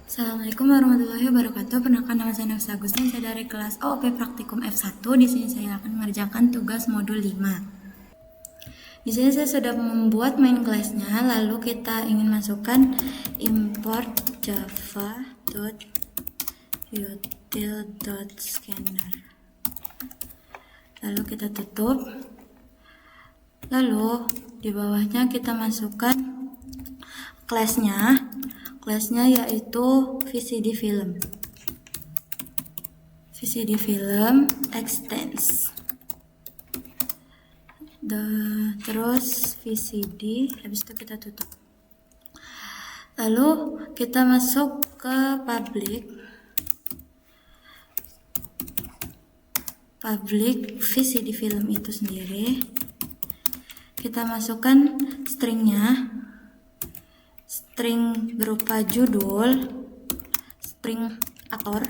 Assalamualaikum warahmatullahi wabarakatuh. Perkenalkan, nama saya Nafisa Agustin, saya dari kelas OOP Praktikum F1. Di sini saya akan mengerjakan tugas modul 5. Di sini saya sudah membuat main class-nya, lalu kita ingin masukkan import java.util.scanner. Lalu kita tutup. Lalu di bawahnya kita masukkan class-nya yaitu VCD film extends, terus VCD, habis itu kita tutup. Lalu kita masuk ke public VCD film itu sendiri. Kita masukkan stringnya, string berupa judul, string aktor,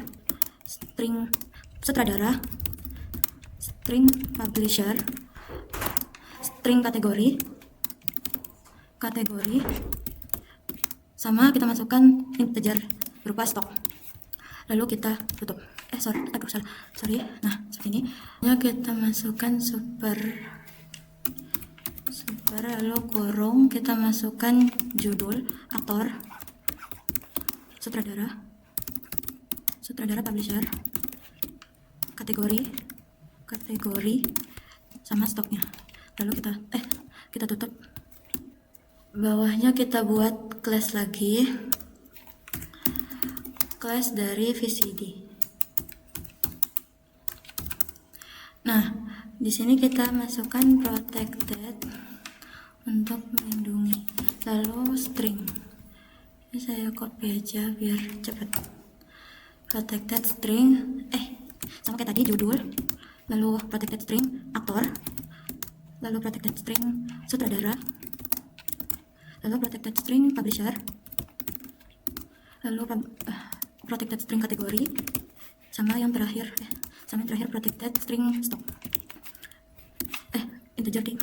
string sutradara, string publisher, string kategori, sama kita masukkan integer berupa stok. Lalu kita tutup. Sorry. Nah, seperti ini. Kita masukkan super, lalu kurung, kita masukkan judul, aktor, sutradara, publisher, kategori, sama stoknya. Lalu kita tutup. Bawahnya kita buat class lagi, class dari VCD. Nah, di sini kita masukkan protected untuk melindungi, lalu string. Ini saya copy aja biar cepat. Protected string, sama kayak tadi, judul, lalu protected string aktor, lalu protected string sutradara, lalu protected string publisher, lalu protected string kategori, sama yang terakhir protected string stock. Integer deh,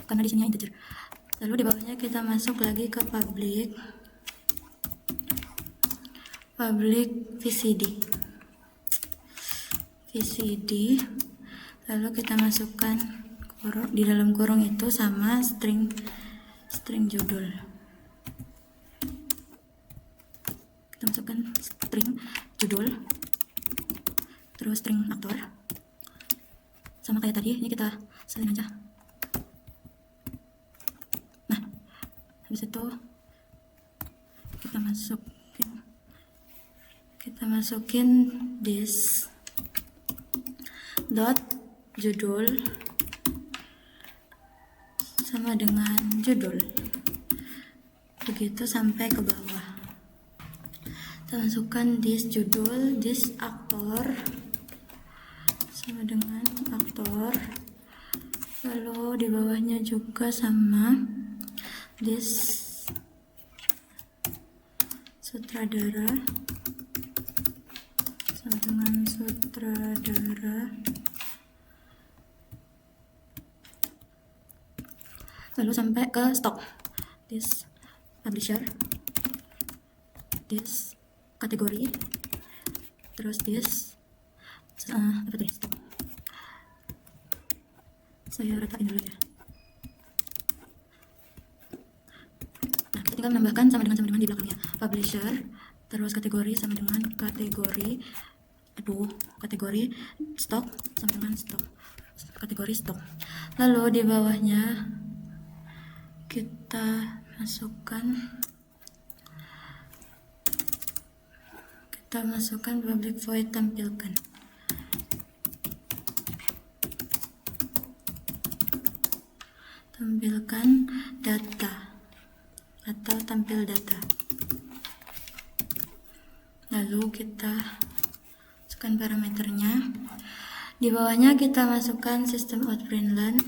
karena di sini integer. Lalu di bawahnya kita masuk lagi ke public VCD, lalu kita masukkan di dalam kurung itu sama string judul. Kita masukkan string judul, terus string aktor, sama kayak tadi. Ini kita salin aja. Nah, habis itu kita masukin this dot judul sama dengan judul, begitu sampai ke bawah. Kita masukkan this judul, this aktor sama dengan aktor, lalu di bawahnya juga sama this sutradara sama dengan sutradara, lalu sampai ke stok, this publisher, this kategori, terus this stok. Saya ratakan dulu ya. Nah, kita tinggal menambahkan sama dengan di belakangnya, publisher, terus kategori sama dengan kategori stok sama dengan stok, kategori stok. Lalu di bawahnya kita masukkan public void tampilkan. Data atau tampil data. Lalu kita masukkan parameternya. Di bawahnya kita masukkan sistem out println.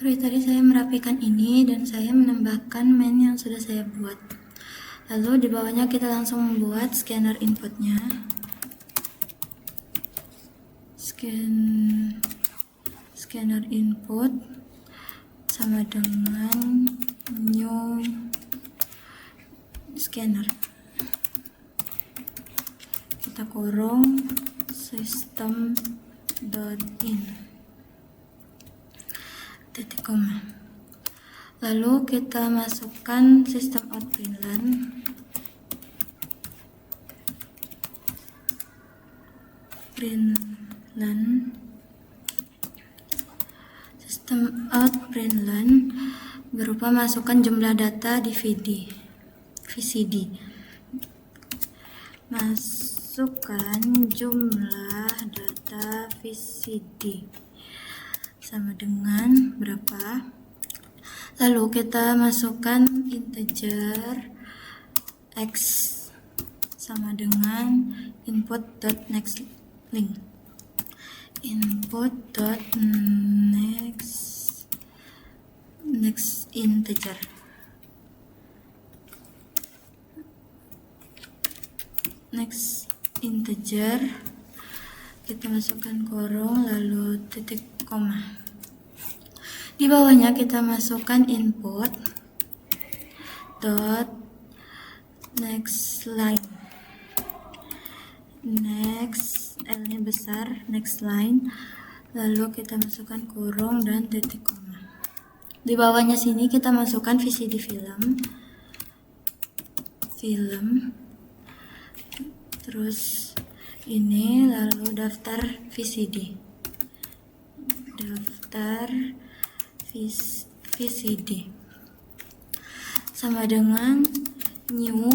Seperti tadi saya merapikan ini dan saya menambahkan main yang sudah saya buat. Lalu di bawahnya kita langsung membuat scanner inputnya. Scanner input sama dengan new scanner. Kita kurung system.in titik koma. Lalu kita masukkan sistem out println sistem out println berupa masukkan jumlah data di VCD. Masukkan jumlah data VCD sama dengan berapa. Lalu kita masukkan integer x sama dengan input.nextLink. Next integer. Next integer. Kita masukkan kurung lalu titik koma. Di bawahnya kita masukkan input dot next line. Next L-nya besar, next line. Lalu kita masukkan kurung dan titik koma. Di bawahnya sini kita masukkan VCD film. Terus ini lalu daftar VCD. VCD sama dengan new,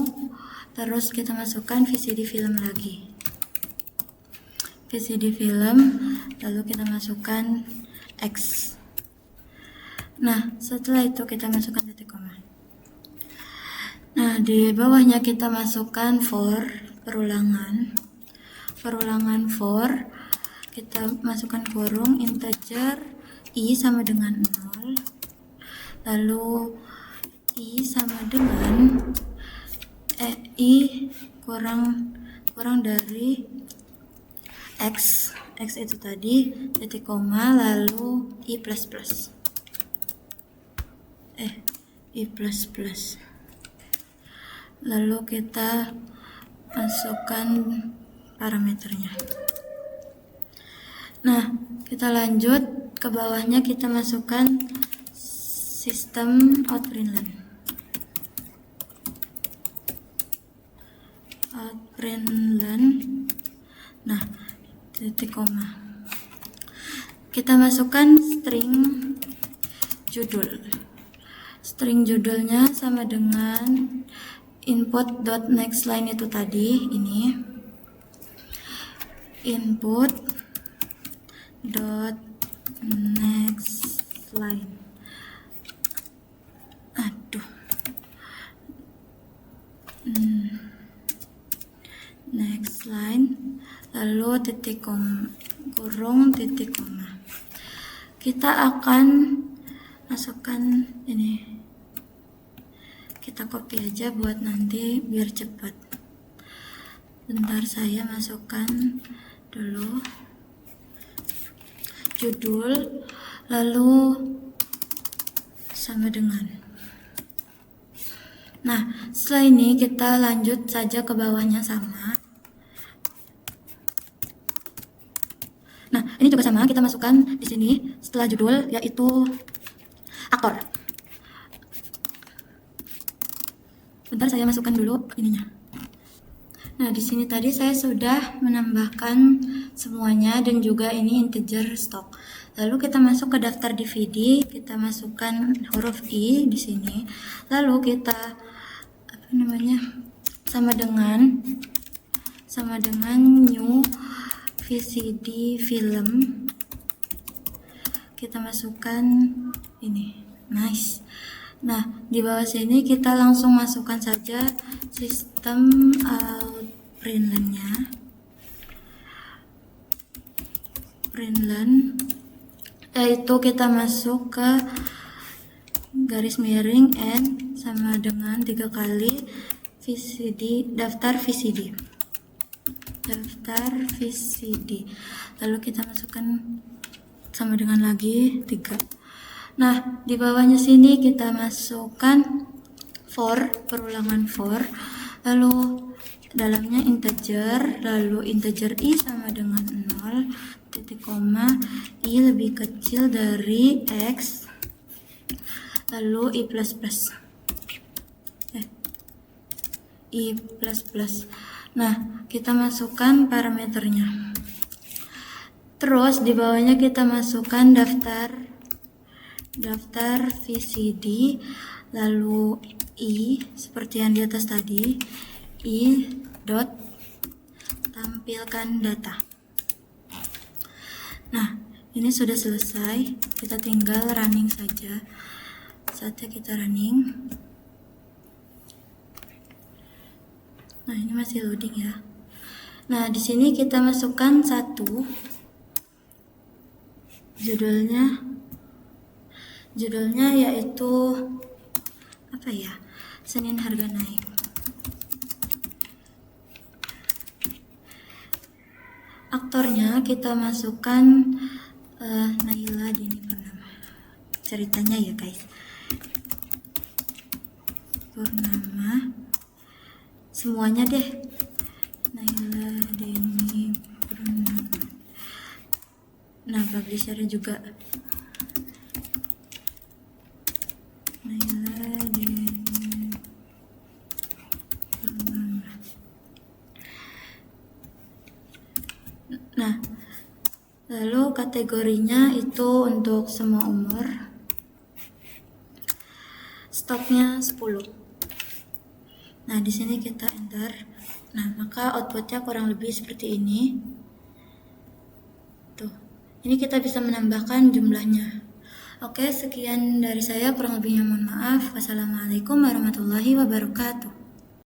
terus kita masukkan VCD film lagi. VCD film, lalu kita masukkan X. Nah, setelah itu kita masukkan titik koma. Nah, di bawahnya kita masukkan for, perulangan for, kita masukkan kurung integer i sama dengan 0, lalu i sama dengan i kurang dari x itu tadi, titik koma, lalu i plus plus. Lalu kita masukkan parameternya. Nah, kita lanjut ke bawahnya, kita masukkan sistem out println. Nah, titik koma. Kita masukkan string judul. String judulnya sama dengan input.nextLine itu tadi, ini input.nextLine. Next line, lalu titik kurung titik koma. Kita akan masukkan ini, kita copy aja buat nanti biar cepat. Bentar, saya masukkan dulu judul, lalu sama dengan. Nah, setelah ini kita lanjut saja ke bawahnya sama. Nah, ini juga sama, kita masukkan di sini setelah judul yaitu aktor. Bentar, saya masukkan dulu ininya. Nah, di sini tadi saya sudah menambahkan semuanya dan juga ini integer stock. Lalu kita masuk ke daftar DVD, kita masukkan huruf I di sini. Lalu kita sama dengan new VCD film. Kita masukkan ini. Nice. Nah, di bawah sini kita langsung masukkan saja sistem out println-nya. yaitu kita masuk ke garis miring N sama dengan 3 kali VCD, daftar VCD, lalu kita masukkan sama dengan lagi 3. Nah, di bawahnya sini kita masukkan for, perulangan for, lalu dalamnya integer, lalu integer i sama dengan 0, titik koma, i lebih kecil dari x, lalu i plus plus. Nah, kita masukkan parameternya. Terus di bawahnya kita masukkan daftar VCD, lalu i seperti yang di atas tadi, i dot tampilkan data. Nah, ini sudah selesai, kita tinggal running saja. Saatnya kita running. Nah, ini masih loading ya. Nah, di sini kita masukkan satu, judulnya yaitu apa ya? Senin harga naik. Aktornya kita masukkan Naila Dini Purnama. Ceritanya ya guys, Purnama, semuanya deh, Naila Dini Purnama. Nah, publishernya juga Naila Dini Purnama. Nah, lalu kategorinya itu untuk semua umur, stoknya 10. Nah, di sini kita enter. Nah, maka outputnya kurang lebih seperti ini. Tuh, ini kita bisa menambahkan jumlahnya. Oke, sekian dari saya, kurang lebihnya mohon maaf. Wassalamualaikum warahmatullahi wabarakatuh.